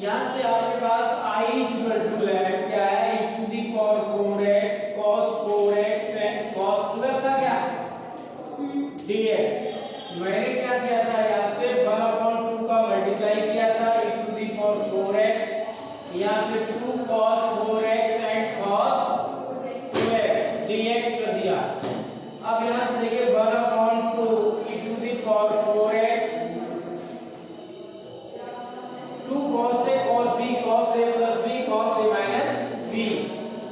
यहाँ से आपके पास i इक्वल टू क्या है e to the power 4x cos 4x and cos plus था क्या dx। मैंने क्या किया था यहाँ से 1/2 का मल्टीप्लाई किया था e to the power 4x, यहाँ से 2 cos 4x and cos 2x dx कर दिया। अब यहाँ से देखिए 1/2 e to the power 4x 2 cos से cos b cos a plus b cos a minus b,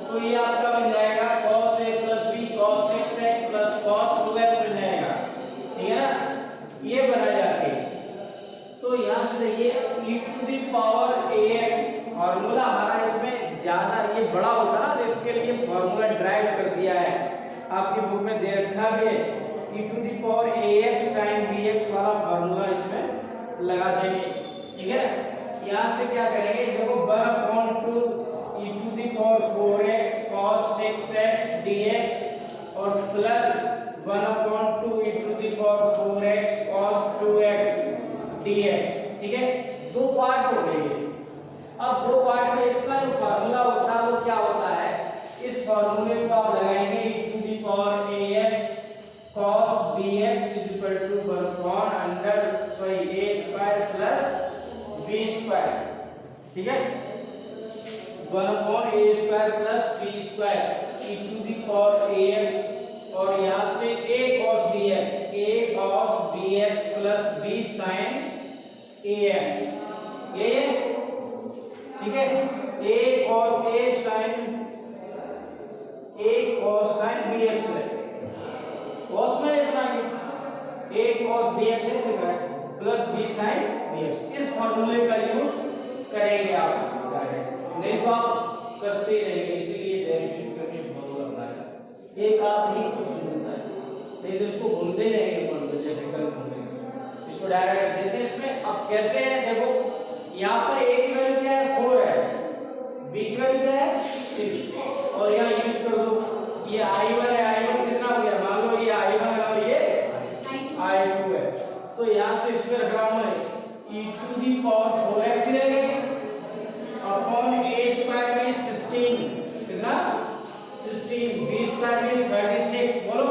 तो ये आपका बन जाएगा cos a plus b cos 6x plus cos 2x बन जाएगा, ठीक है ना, ये बना जाके। तो यहाँ से देखिए e to the power ax formula हमारा इसमें ज्यादा ये बड़ा होता ना, तो इसके लिए फॉर्मूला ड्राइव कर दिया है, आपकी बुक में दे रखा है e to the power ax sin bx वाला फॉर्मूला इसमें लगा देंगे, ठीक है ना। यहाँ से क्या करेंगे देखो 1/2 e to the power 4x cos 6x dx और plus 1/2 e to the power 4x cos 2x dx, ठीक है, दो पार्ट हो गए। अब दो पार्ट में इसका जो फार्मूला होता है वो क्या होता है, इस फार्मूले को आप लगाएंगे e to the power ax cos bx is equal to 1 under a square plus b square, ठीक है, 1 a square plus b square e to the power ax और यहाँ से a cos bx plus b sin ax, ये ठीक है, a और a cos sin bx है, cos में इतना ही a cos bx है लिखा है प्लस b sin bx, इस फॉर्मूले का यूज करेंगे आप, नहीं तो आप करते ही रहेंगे, इसीलिए डायरेक्शन करके फॉर्मूला बनाया, एक आप ही कुछ मिलता है, नहीं तो इसको घूमते रहेंगे फॉर्मूले जैसे कल इसको डायरेक्ट देते हैं इसमें। अब कैसे है देखो, यहाँ पर a की वैल्यू क्या है 4 है, b की वैल्यू क्या है 6 और यहाँ यूज कर दो, ये i1 है, i1 कितना हो गया, मान लो ये i1 है और ये i2 है, तो यहाँ से इसमें रख रहा हूँ मैं e to the power 4x रहेगा अपॉन a स्क्वायर में 16 कितना 16 b स्क्वायर में 36 बोलो,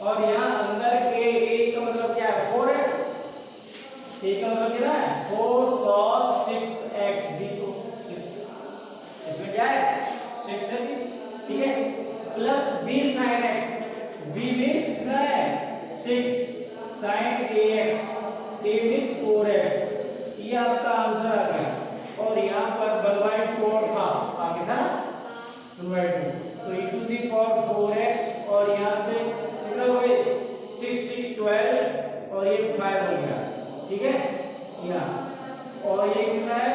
और यहाँ अंदर के a का मतलब क्या है 4 है, a का मतलब कितना है 4 cos 6x b को 6, इसमें क्या है 6 है, ठीक है, plus b sin x, b means कितना है 6 sin ax, a means 4x, ये आपका आंसर आ गया। और यहाँ पर 1/4 था आगे था 1/2, तो e to the power 4x और यहाँ से कितना हो गया 6 6 12 और ये 5 हो गया, ठीक है, यहाँ और ये कितना है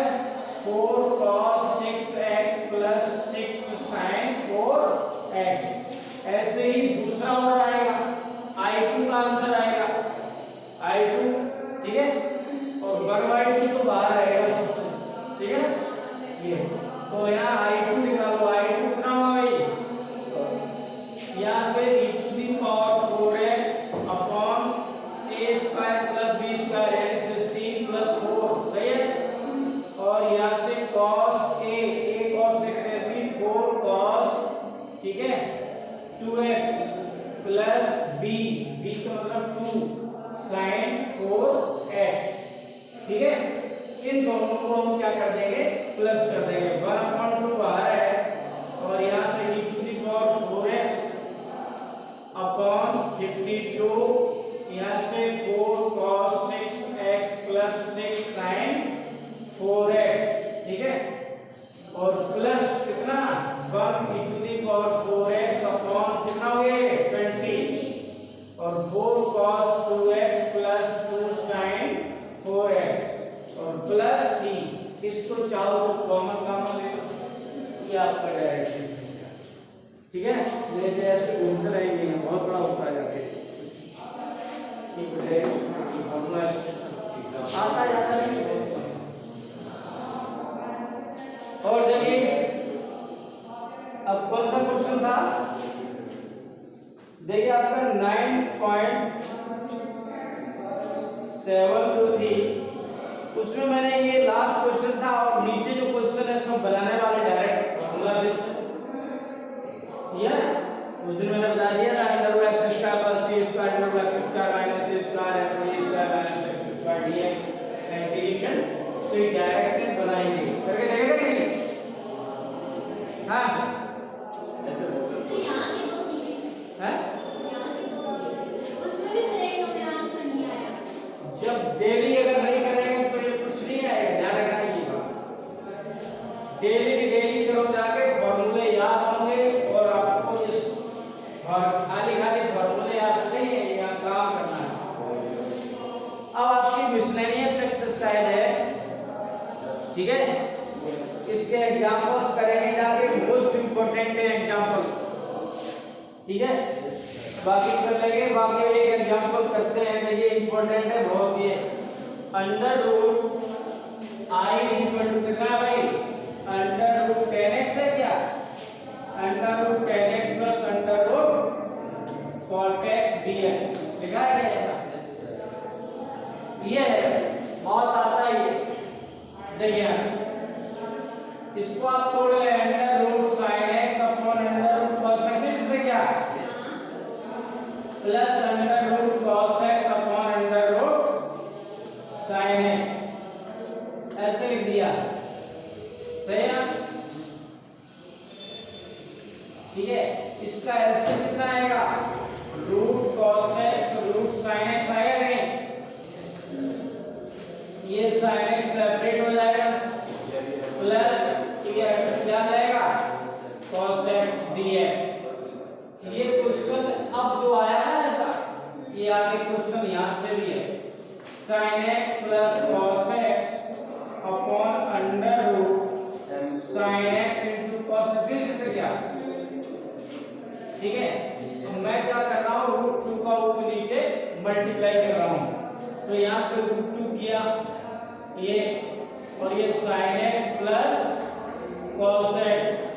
4 cos 6x plus 6 sin 4x, ऐसे ही दूसरा और आएगा i2 का आंसर आएगा i2, ठीक है, और 1/2 तो बाहर आएगा सबसे, ठीक है, ये तो यहाँ i2 निकालो, i2 कितना होगा भाई, यहाँ से e to the power 4x upon a square plus b square यानी 16 प्लस 4, सही है, और यहाँ से cos a cos 6 है 4 cos, ठीक है, 2x प्लस b का मतलब 2 sin 4x, ठीक है, इन दोनों को हम क्या कर देंगे प्लस कर देंगे, 1/2 बाहर है और यहाँ से e to the power 4x upon 52, यहाँ से 4 cos 6x plus 6 sin 4x, ठीक है, और प्लस कितना 1 e to the power 4x upon कितना हो गया 20 और 4 cos 2x plus 2 sin 4x और प्लस c, इसको चाहो तो कॉमन ले लो, ये आपका डायरेक्शन, ठीक है, जैसे ऐसे घूमते रहेंगे बहुत बड़ा होता है जाके, ठीक है, ये फॉर्मूला आता जाता नहीं है। और देखिए अब कौन सा क्वेश्चन था, देखिए आपका 9.7 जो थी उसमें मैंने ये लास्ट इंटीग्रेशन से डायरेक्ट बनाएंगे, करके देखेगा कि नहीं? हाँ ऐसे हैं? जब डेली अगर नहीं करेंगे तो ये कुछ नहीं आएगा, ध्यान रखना ये बात। डेली की डेली करो, जाके फॉर्मूले याद होंगे और आपको इस खाली खाली फॉर्मूले याद नहीं है, यहाँ काम करना है। अब आपकी मिसलेनियस एक्सरसाइज है, ठीक है? इसके एग्जांपल्स करेंगे जाके, मोस्ट इंपोर्टेंट है एग्जांपल, ठीक है? बाकी कर लेंगे, बाकी एक एग्जांपल करते हैं, देखिए इंपॉर्टेंट है बहुत ये। Under root I equal to कितना है भाई? अंडर रूट 10x है क्या? Under root 10x plus under root cot x dx लिखा है क्या? ये है, बहुत आता है ये। देखिए इसको आप तोड़ ले, under root sin x upon under root cos x से क्या plus under root cos x upon under root sin x, ऐसे लिख दिया, सही है? ठीक है, इसका एलसीएम कितना आएगा? Root cos x root sin x आएगा नहीं? ये sin x सेपरेट हो जाएगा, प्लस ये क्या जाएगा? cos x dx। ये क्वेश्चन अब जो आया ना ऐसा, ये आगे क्वेश्चन यहाँ से भी है, sin x plus cos x upon under root sin x into cos x, फिर से क्या, ठीक है? तो मैं क्या कर रहा हूँ, रूट 2 का ऊपर नीचे मल्टीप्लाई कर रहा हूँ, तो यहाँ से रूट 2 किया ये, और ये sin x plus cos x,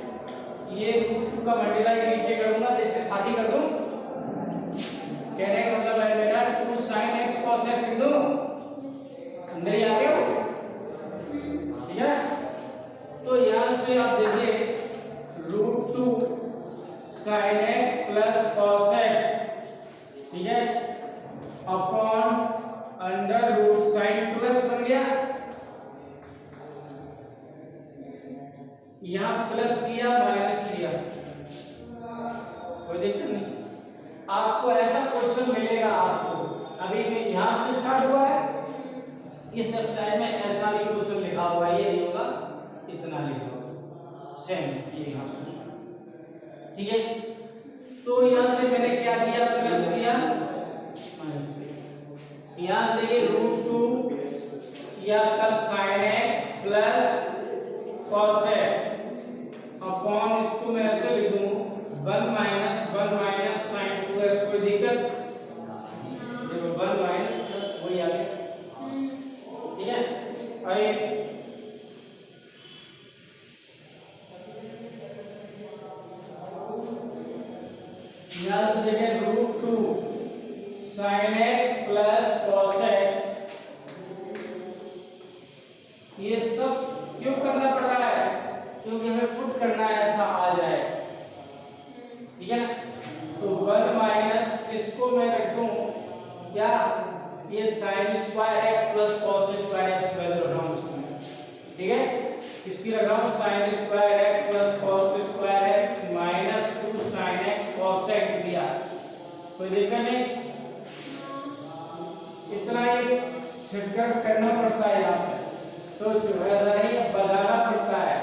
ये रूट 2 का मल्टीप्लाई नीचे करूंगा तो इसके साथ ही कर दूं, कहने का मतलब है मेरा 2 sin x cos x लिख दूं, अंदर ही आ गया, ठीक है? तो यहाँ से आप देखिए root 2 sin x plus cos x, ठीक है, upon under root sin 2x बन गया, यहाँ प्लस किया माइनस किया, कोई दिक्कत नहीं। आपको ऐसा क्वेश्चन मिलेगा, आपको अभी भी यहाँ से स्टार्ट हुआ है, इस एक्सरसाइज में ऐसा भी क्वेश्चन लिखा हुआ है, ये नहीं होगा, इतना लिखा होगा सेम ये यहाँ से, ठीक है? तो यहाँ से मैंने क्या किया, प्लस किया माइनस किया, यहाँ से देखिए रूट 2 या का sin x plus cos x upon, इसको मैं ऐसे लिख दूं 1 माइनस sin 2x, कोई दिक्कत? देखो 1 माइनस प्लस वही आ गया, ठीक है? अरे यहाँ से देखें root 2 sin x plus cos x, ये सब क्यों करना पड़ रहा है? क्योंकि हमें पुट करना है, ऐसा आ जाए, ठीक है ना? तो 1 माइनस, इसको मैं रख दूं क्या, ये sin square x plus cos square x value रख रहा हूं इसमें, ठीक है? इसकी रख रहा हूं sin square x plus cos square x minus 2 sin x cos x दिया, कोई दिक्कत नहीं? इतना ही छिटकर करना पड़ता है यहाँ पे, तो जो है बताना पड़ता है,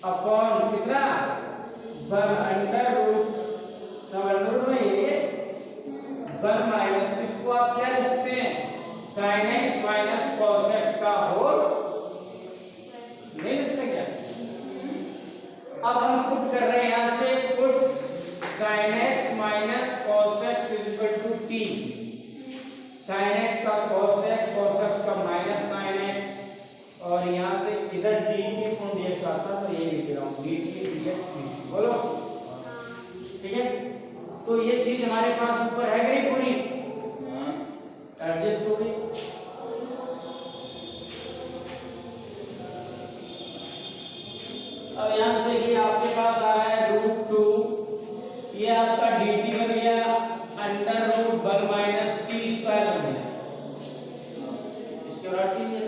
अपॉन कितना 1 अंडर रूट, सब अंडर रूट में ये 1 माइनस, इसको आप क्या लिख सकते हैं, sin x minus cos x का होल, नहीं लिख सकते क्या? अब हम पुट कर रहे हैं, यहाँ से put sin x minus cos x equal to t, sin x का cos x का माइनस sin x, और यहाँ से इधर dt अपॉन dx आता, तो ये लिख रहा हूँ dt dx, बोलो, ठीक है? तो ये चीज हमारे पास ऊपर है कि नहीं, पूरी एडजस्ट हो गई। अब यहाँ से देखिए आपके पास आ रहा है रूट 2, ये आपका dt बन गया under root 1 minus t square बन गया, इसके रटी है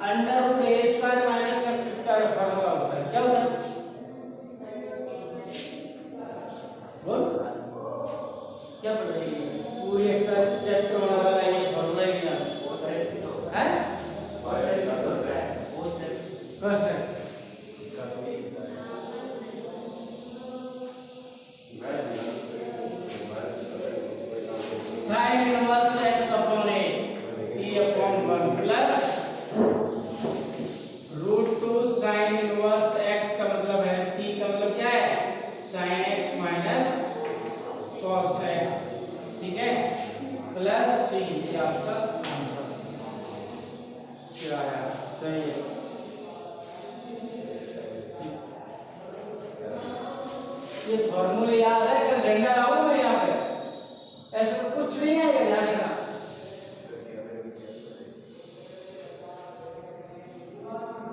under root a square minus x square formula होता है, क्या होता है? बोल क्या पढ़ रही है? पूरी एक्सरसाइज चैप्टर वाला है ये फॉर्मूला ही नहीं आता है कौन सा sin inverse x upon a t upon 1 plus root 2 sin inverse x का मतलब है t का मतलब क्या है sin x minus cos x, ठीक है, प्लस c ये आपका क्या है सही है। ये फॉर्मूले याद है कि झंडा लाऊं मैं यहाँ पे, ऐसा तो कुछ नहीं है, ध्यान रखना।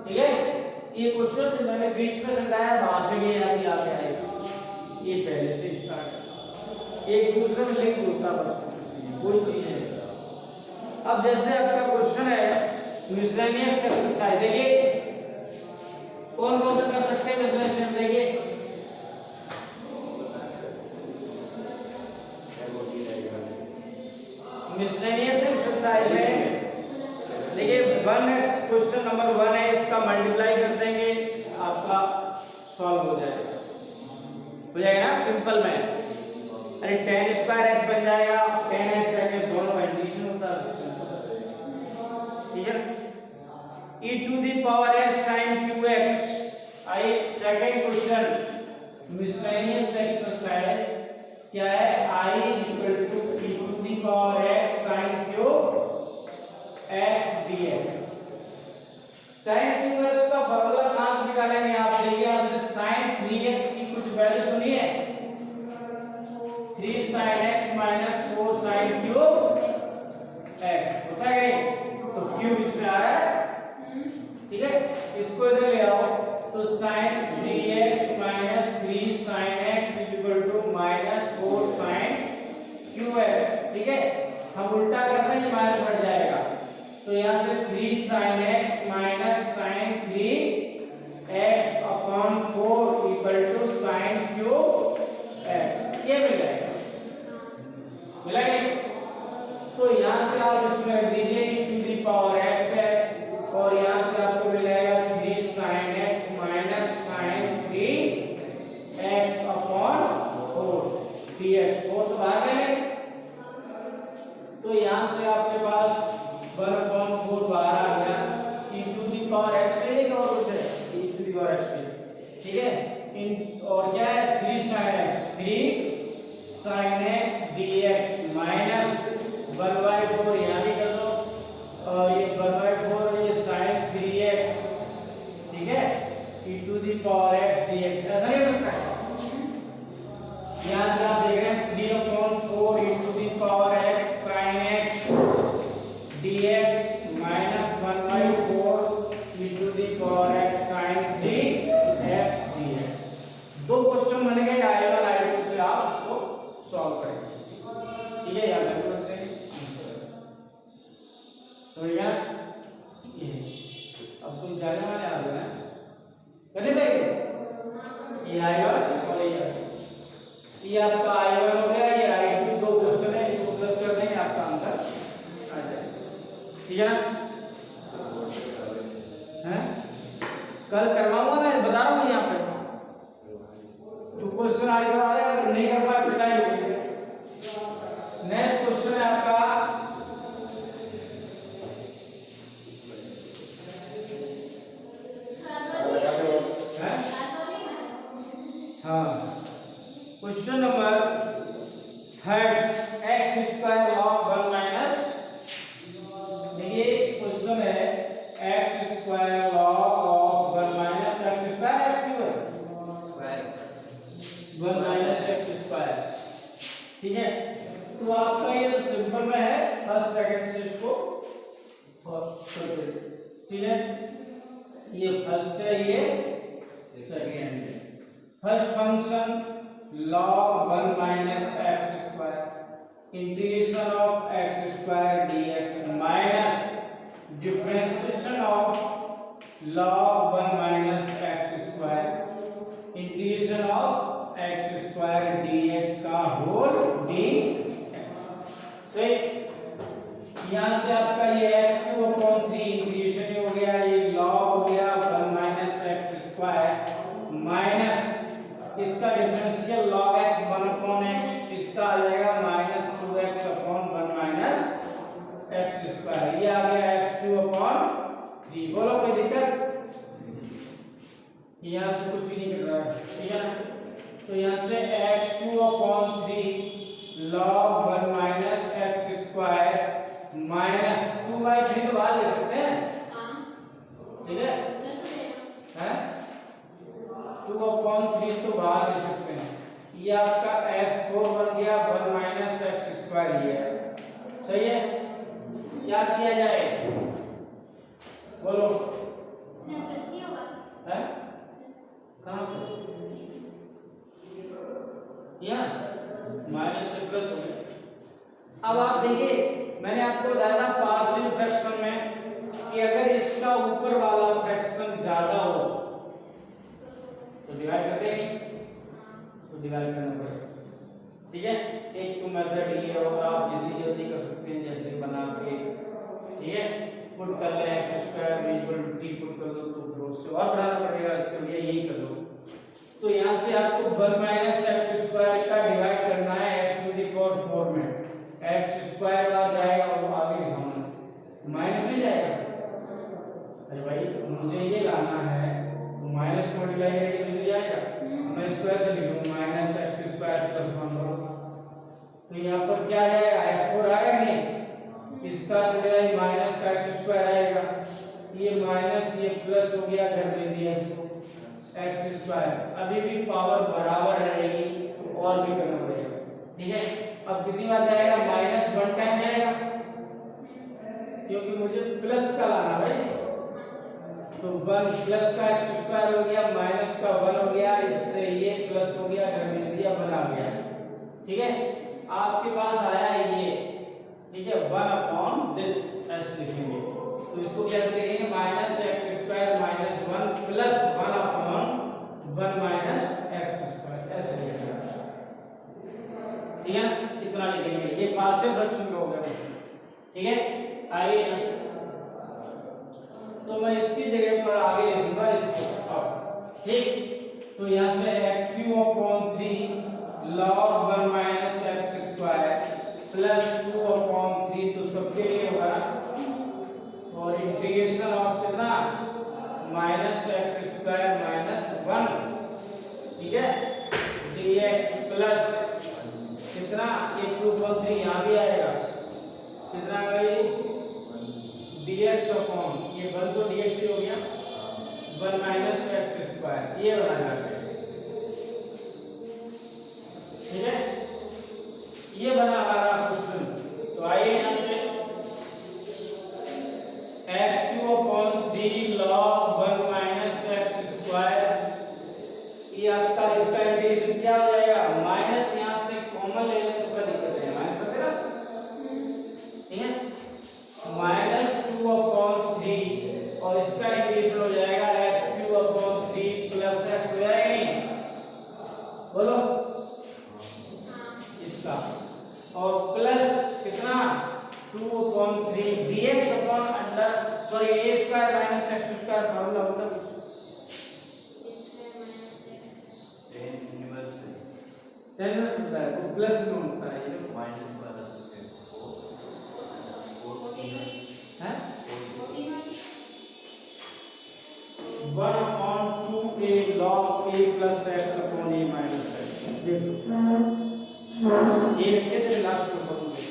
ठीक है, ये क्वेश्चन जो मैंने बीच में समझाया वहां से भी याद आएगा, ये पहले से स्टार्ट है, एक दूसरे में लिंक होता बस कोई चीज है। अब जैसे आपका क्वेश्चन है मिसलेनियस एक्सरसाइज, देखिए कौन कौन सा कर सकते हैं मिसलेनियस, देखिए मिसलेनियस एक्सरसाइज में देखिए 1x क्वेश्चन नंबर 1 है, इसका मल्टीप्लाई कर देंगे आपका सॉल्व हो जाएगा ना, सिंपल में। अरे tan स्क्वायर x बन जाएगा, tan x है दोनों एडिशन होता है, ठीक है। e to the power x sin qx, I second question miscellaneous exercise क्या है, i equal to e to the power x sin qx dx। sin qx का फॉर्मूला कहां से निकालेंगे आप, देखिए यहां से sin 3x की कुछ वैल्यू सुनिए, 3 sin x minus 4 sin qx होता है नहीं, तो क्यूब इसमें आ रहा है, ठीक है, इसको इधर ले आओ तो sin 3x minus 3 sin x equal to minus 4 sin qx, ठीक है। हम उल्टा करते हैं, ये माइनस हट जाएगा, तो यहाँ से 3 sin x minus sin 3x upon 4 equal to sin qx, ये मिल जाएगा, मिला नहीं? तो यहाँ से आप इसमें रख दीजिए e to the power x है, और यहाँ से आपको मिल जाएगा 3 sin x minus sin 3x upon 4 dx, 4 तो बाहर ले लेंगे, तो यहाँ से आपके पास 1/4 बाहर आ गया, e to the power x है क्या और कुछ है, e to the power x, ठीक है, और क्या है 3 sin x, 3 sin x dx minus 1/4 यहाँ भी कर दो, और ये 1/4 ये sin 3x, ठीक है, e to the power x dx, ऐसा नहीं होता है। यहाँ से आप देख रहे हैं 3/4 e to the power x sin x dx minus 1/4 e to the power x sin 3x dx। दो क्वेश्चन बन गए, i1 i2 से आप इसको सॉल्व करेंगे, ठीक है, याद रखते हैं। तो यार ये अब तुम जाने वाले आ रहे हैं करने भाई, ये i1 और ये आपका i1 हो गया, ये i2, दो क्वेश्चन है, इसको प्लस कर देंगे, आपका आंसर आ जाएगा, ठीक है ना। हैं कल करवाऊंगा, मैं बता रहा हूँ यहाँ पे, तो क्वेश्चन आज करवा रहे, अगर नहीं कर पाए पिटाई होगी। नेक्स्ट क्वेश्चन है आपका हाँ question number 3 x square log 1 minus, देखिए क्वेश्चन है x square log of 1 minus x square, x क्यों है स्क्वायर 1 माइनस x स्क्वायर, ठीक है। तो आपका ये तो सिंपल में है, फर्स्ट सेकंड से इसको ठीक है, ये फर्स्ट है, ये सेकंड है। First function log 1 minus x square integration of x square dx minus जो log 1 minus x square integration of x square dx का होल dx। सही, यहाँ से आपका ये x³ इंटीग्रेशन हो गया, ये log हो गया 1 minus x square माइनस इसका डिफरेंशियल log x 1/x, इसका आ जाएगा -2x upon 1 minus x square, ये आ गया x³/3। बोलो कोई दिक्कत? यहाँ से कुछ भी नहीं कट रहा है, ठीक है ना? तो यहाँ से x³/3 log 1 minus x square minus 2/3 तो बाहर ले सकते हैं, ठीक है? 2/3 तो बाहर ले सकते हैं। ये आपका x4 बन गया 1 minus x square, ये है, सही है? क्या किया जाए बोलो? है कहाँ पे? यहाँ माइनस से प्लस हो गया। अब आप देखिए, मैंने आपको बताया था पार्शियल फ्रैक्शन में कि अगर इसका ऊपर वाला फ्रैक्शन ज्यादा हो तो डिवाइड करते हैं नहीं, तो डिवाइड करना पड़ेगा, ठीक है? एक तो मेथड ये है और आप जितनी जल्दी कर सकते हैं जैसे बना के, ठीक है? पुट कर ले x² = t पुट कर दो, तो फिर उससे और बढ़ाना पड़ेगा, इससे बढ़िया यही कर दो। तो यहाँ से आपको 1 minus x square का डिवाइड करना है x⁴ में, x² आ जाएगा और आगे लिखना माइनस में जाएगा। अरे भाई मुझे ये लाना है तो माइनस मल्टीप्लाई करके मिल जाएगा, मैं स्क्वायर से लिखूं -x² + 1, तो यहाँ पर क्या आ जाएगा? x4 आएगा नहीं, इसका मल्टीप्लाई माइनस का x² आएगा, ये माइनस ये प्लस हो गया, कर दे दिया इसको x², अभी भी पावर बराबर रहेगी तो और भी करना पड़ेगा, ठीक है? अब कितनी बार जाएगा? -1 टाइम जाएगा, क्योंकि मुझे प्लस का लाना भाई, तो 1 प्लस का x² हो गया, माइनस का 1 हो गया, इससे ये प्लस हो गया, कर दे दिया, बना गया, ठीक है? आपके पास आया ये, ठीक है? 1/this ऐसे लिखेंगे, तो इसको क्या लिखेंगे? -x² - 1 प्लस 1/1 minus x² ऐसे लिखेंगे, ठीक है? इतना लिखेंगे, ये पार्शियल फ्रैक्शन में हो गया क्वेश्चन, ठीक है? आइए यहाँ से, तो मैं इसकी जगह पर आगे लिखूंगा इसको, ठीक? तो यहाँ से x³ log 1 minus x² plus 2/3, तो सबके लिए होगा, और इंटीग्रेशन ऑफ कितना? -x² - 1, ठीक है? dx प्लस कितना? ये 2/3 यहाँ भी आएगा, कितना भाई? dx अपॉन ये 1 तो dx ही हो गया, 1 minus x², ये बनाना है, ठीक है? ये बना हमारा क्वेश्चन। तो आइए यहाँ से x³ log 1 minus x², ये आपका इसका इंटीग्रेशन क्या हो जाएगा? माइनस यहाँ से कॉमन ले लें तो क्या दिक्कत है? माइनस करते ना, ठीक है? -2/3 और इसका इंटीग्रेशन हो जाएगा x³ प्लस x हो जाएगा नहीं, बोलो इसका, और प्लस कितना? 2/3 dx upon under sorry a² - x² formula होता है टेन होता है, वो प्लस में होता है, ये माइनस वाला है 1/2a log a plus x upon a minus x, देखो ये लिखे थे लास्ट में करूंगे,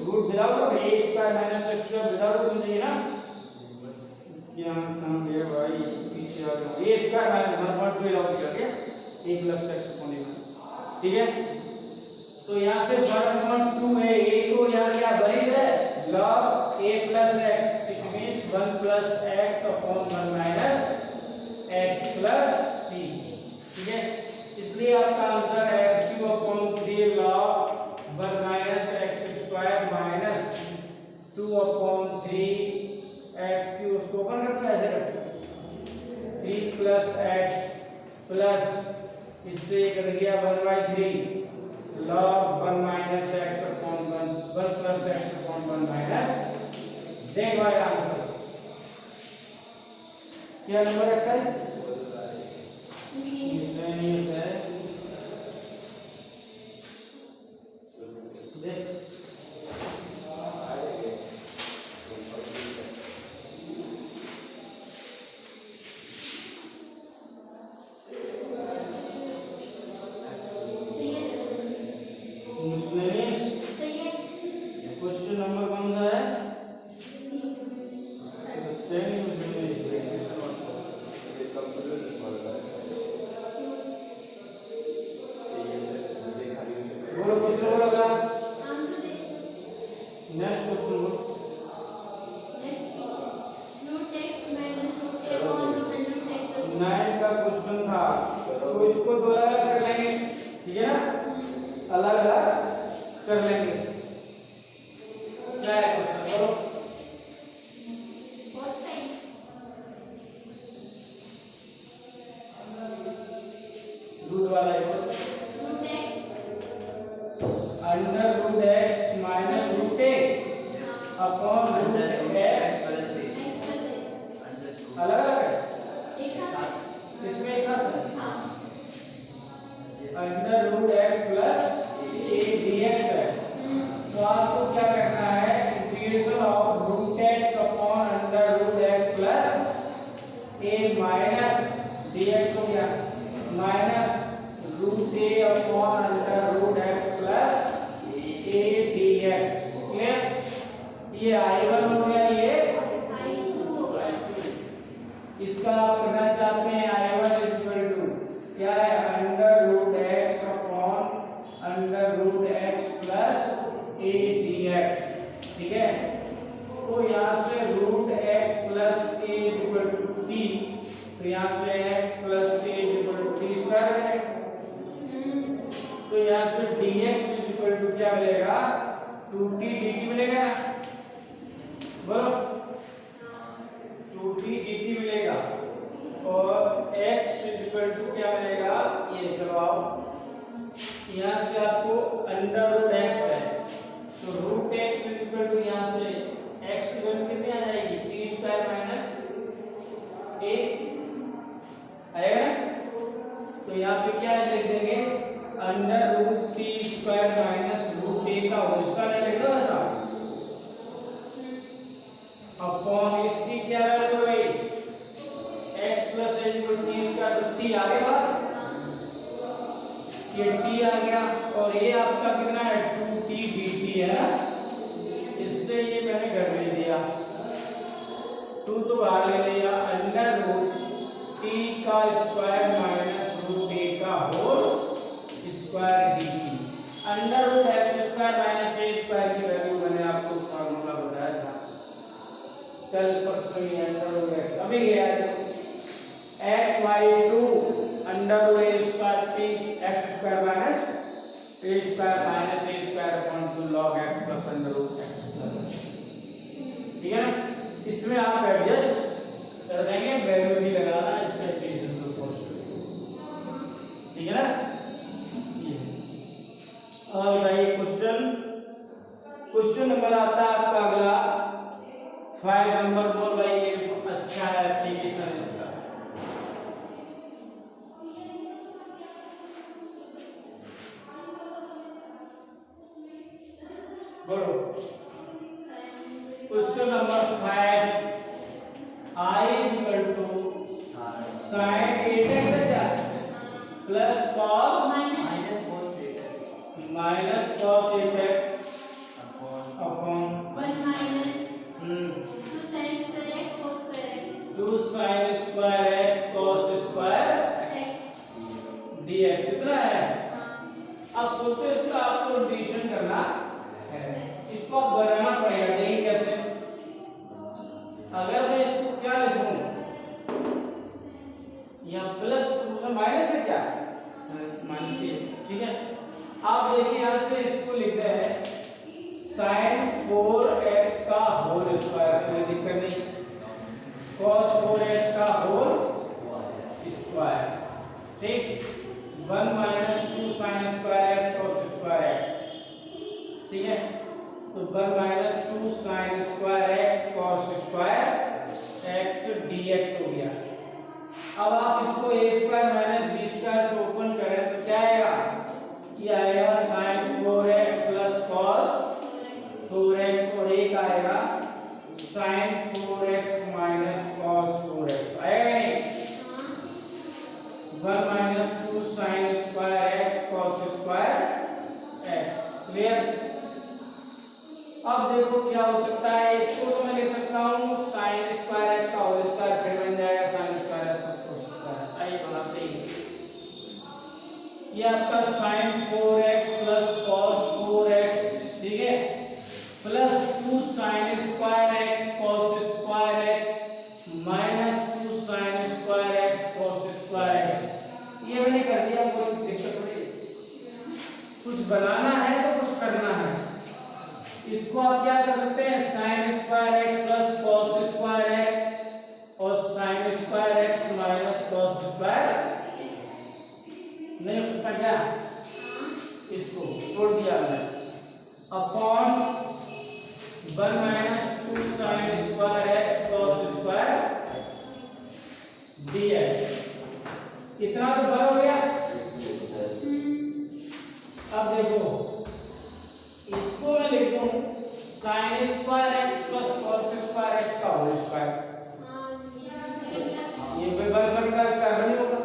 root without a² - x² without तुम चाहिए ना, क्या काम है भाई? पीछे आ जाओ, a² - 1/2 लॉग किया गया a plus x upon a, ठीक है? तो यहाँ से 1/2a, a को यहाँ क्या बरीद है? log a plus x, it means 1 plus x upon 1 minus x plus c, ठीक है? इसलिए आपका आंसर है x³ log 1 minus x² minus 2/3 x की उसको ओपन कर दिया ऐसे करके 3 प्लस एक्स प्लस इससे कट गया 1/3 log 1 minus x upon 1 plus x upon 1 minus देख भाई आंसर क्या नंबर एक्सरसाइज मिसलेनियस है देख क्वेश्चन नंबर कौन सा है बोलो क्वेश्चन बोलो नेक्स्ट क्वेश्चन बोलो नाइन का क्वेश्चन था तो इसको दो अलग कर लेंगे ठीक है ना अलग अलग कर लेंगे क्या है क्वेश्चन बोलो रूट वाला है under root x minus root a upon root x अलग अलग है इसमें एक साथ है under root x plus a dx है तो आपको क्या करना है integration of root x upon under root x plus a minus dx हो गया minus root a upon under root x plus a dx clear ये i1 हो गया ये i2 हो गया इसका आप करना चाहते हैं i1 इक्वल टू क्या है under root x upon under root x plus a dx ठीक है तो यहाँ से root x plus a equal to t तो यहाँ से x plus a equal to T square है तो यहाँ से dx इक्वल टू क्या मिलेगा 2t dt मिलेगा ना बोलो 2t dt मिलेगा और x इक्वल टू क्या मिलेगा ये चलो आओ यहाँ से आपको अंडर रूट एक्स है तो रूट एक्स इक्वल टू यहाँ से x की वैल्यू कितनी आ जाएगी टी स्क्वायर माइनस ए आएगा ना तो यहाँ पे क्या लिख देंगे under root t square minus root a का होल स्क्वायर लिख दो ऐसा अपॉन इसकी क्या वैल्यू है x प्लस a equal to T square तो टी आ गया ये टी आ गया और ये आपका कितना है 2t dt है ना इससे ये मैंने घर ले दिया 2 तो बाहर ले लिया अंडर रूट t का स्क्वायर माइनस रूट a का whole square dt under root x square minus a square की वैल्यू मैंने आपको फार्मूला बताया था कल परसों ही अंडर रूट x अभी गया x by 2 under root a square t x square minus a square minus a square upon 2 log x plus under root x ठीक है ना इसमें आप एडजस्ट कर देंगे वैल्यू नहीं लगाना इसमें ठीक है ना और भाई क्वेश्चन नंबर आता है आपका अगला 5 नंबर बोल भाई ये अच्छा है एप्लीकेशन इसका बोलो question number 5 I equal to sin 8x plus cos minus cos 8x upon 1 minus 2 sin square x cos square x 2 sin square x cos square x dx इतना है अब सोचो इसका आपको इंटीग्रेशन करना है इसको आप बनाना पड़ेगा देखिए कैसे अगर मैं इसको क्या लिखूं यहाँ प्लस माइनस है क्या माइनस है ठीक है आप देखिए यहाँ से इसको लिखते हैं sin 4x का होल स्क्वायर कोई दिक्कत नहीं 1 minus 2 sine square x cos square x, ठीक है। तो 1 minus 2 sine square x cos square x dx हो गया। अब आप इसको a square minus b square से ओपन करें तो क्या आएगा, ये आएगा sin 4x plus cos 4x और एक आएगा sin 4x minus cos 4x, आएगा नहीं? 1 minus 2 sin square x cos square x, clear. अब देखो क्या हो सकता है, इसको तो मैं लिख सकता हूँ sin स्क्वायर x का होल स्क्वायर, फिर बन जाएगा sin square x cos square, आइए बनाते हैं। ये आपका sin 4x plus cos 4x, ठीक है, plus 2 sin square x cos square x minus 2 sin square x cos square x। ये मैंने कर दिया, कोई दिक्कत नहीं। कुछ बनाना है तो कुछ करना है। इसको आप क्या कर सकते हैं, sin square x plus cos square x और sin square x minus cos square, नहीं हो सकता क्या? इसको छोड़ दिया हमने, upon 1 minus 2 sin square x cos square dx, इतना तो बड़ा हो गया। अब देखो इसको मैं लिख दूं sin square x plus cos square x का होल स्क्वायर, ये कोई बन का स्क्वायर नहीं होगा।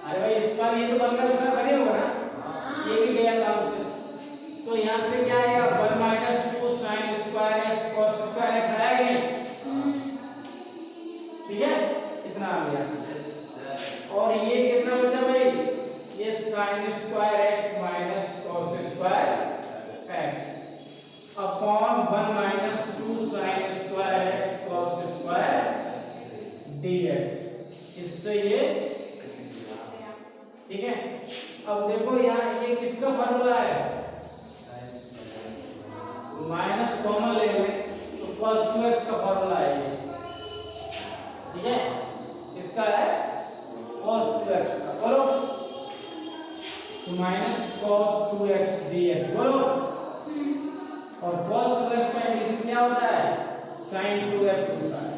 अरे भाई इसका ये तो बन का स्क्वायर नहीं होगा ना, ये भी गया काम से। तो यहाँ से क्या आएगा, 1 minus 2 sin square x cos square x आया कि नहीं, ठीक है, इतना आ गया। और ये कितना बचा भाई, ये sin square x minus cos square x upon 1 minus 2 sin square x cos square dx, इससे ये, ठीक है। अब देखो यहाँ ये किसका फॉर्मूला है, माइनस कॉमन ले लें तो cos 2x का फॉर्मूला है ये, ठीक है, इसका है cos 2x का, बोलो तो माइनस cos 2x dx, बोलो। और cos 2x का इंग्लिश क्या होता है, sin 2x होता है,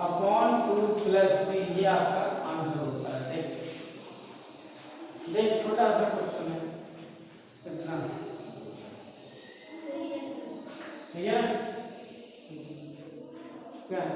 अपॉन 2 प्लस c, ये आपका आंसर होता है। देख छोटा सा क्वेश्चन है, कितना, ठीक है, क्या है,